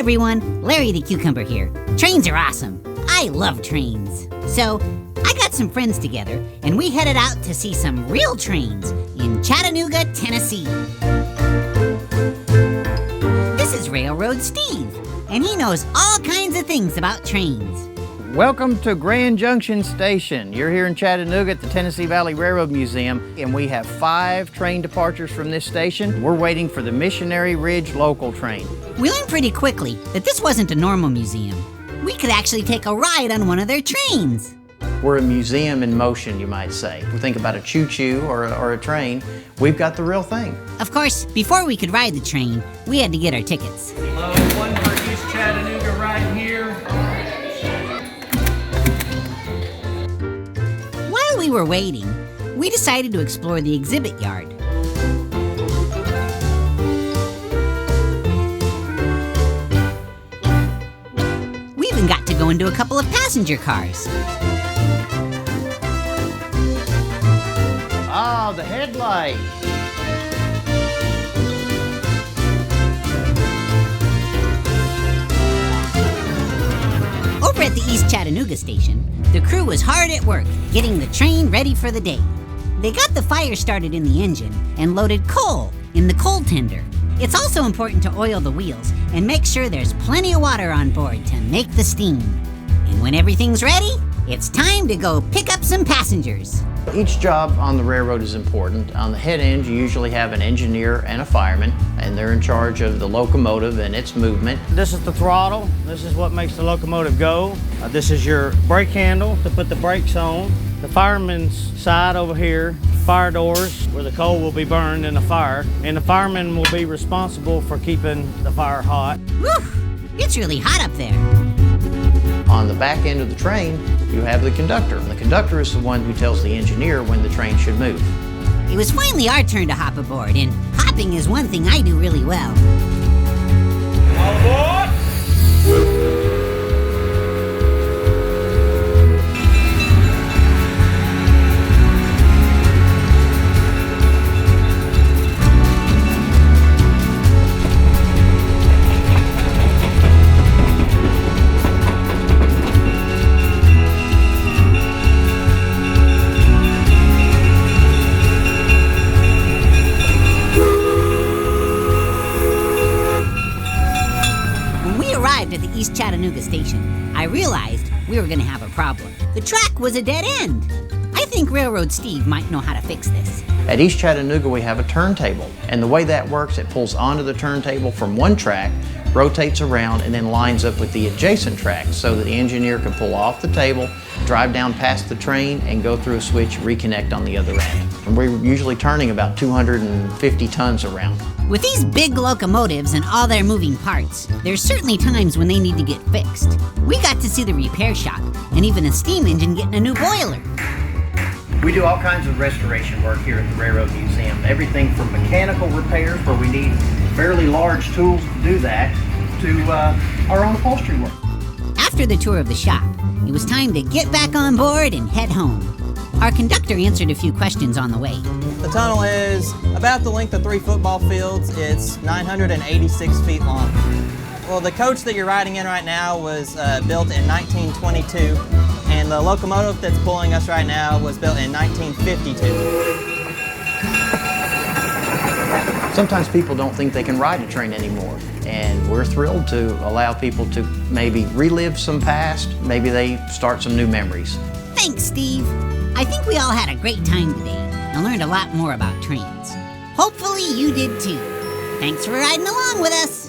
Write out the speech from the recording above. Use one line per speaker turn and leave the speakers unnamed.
everyone, Larry the Cucumber here. Trains are awesome. I love trains. So, I got some friends together, and we headed out to see some real trains in Chattanooga, Tennessee. This is Railroad Steve, and he knows all kinds of things about trains.
Welcome to Grand Junction Station. You're here in Chattanooga at the Tennessee Valley Railroad Museum, and we have 5 train departures from this station. We're waiting for the Missionary Ridge local train.
We learned pretty quickly that this wasn't a normal museum. We could actually take a ride on one of their trains.
We're a museum in motion, you might say. If we think about a choo-choo or a train, we've got the real thing.
Of course, before we could ride the train, we had to get our tickets.
One for East Chattanooga right here.
While we were waiting, we decided to explore the exhibit yard. We even got to go into a couple of passenger cars.
Ah, the headlight.
Over at the East Chattanooga station, the crew was hard at work getting the train ready for the day. They got the fire started in the engine and loaded coal in the coal tender. It's also important to oil the wheels and make sure there's plenty of water on board to make the steam. And when everything's ready, it's time to go pick up some passengers.
Each job on the railroad is important. On the head end, you usually have an engineer and a fireman, and they're in charge of the locomotive and its movement.
This is the throttle. This is what makes the locomotive go. This is your brake handle to put the brakes on. The fireman's side over here, fire doors where the coal will be burned in the fire, and the fireman will be responsible for keeping the fire hot.
Whew, it's really hot up there.
On the back end of the train, you have the conductor. And the conductor is the one who tells the engineer when the train should move.
It was finally our turn to hop aboard, and hopping is one thing I do really well.
All aboard!
At the East Chattanooga station, I realized we were going to have a problem. The track was a dead end. I think Railroad Steve might know how to fix this.
At East Chattanooga, we have a turntable, and the way that works, it pulls onto the turntable from one track, rotates around, and then lines up with the adjacent track so that the engineer can pull off the table, drive down past the train, and go through a switch, reconnect on the other end. And we're usually turning about 250 tons around.
With these big locomotives and all their moving parts, there's certainly times when they need to get fixed. We got to see the repair shop, and even a steam engine getting a new boiler.
We do all kinds of restoration work here at the Railroad Museum. Everything from mechanical repairs, where we need fairly large tools to do that, to our own upholstery work.
After the tour of the shop, it was time to get back on board and head home. Our conductor answered a few questions on the way.
The tunnel is about the length of 3 football fields. It's 986 feet long. Well, the coach that you're riding in right now was built in 1922, and the locomotive that's pulling us right now was built in 1952.
Sometimes people don't think they can ride a train anymore, and we're thrilled to allow people to maybe relive some past, maybe they start some new memories.
Thanks, Steve. I think we all had a great time today and learned a lot more about trains. Hopefully you did too. Thanks for riding along with us.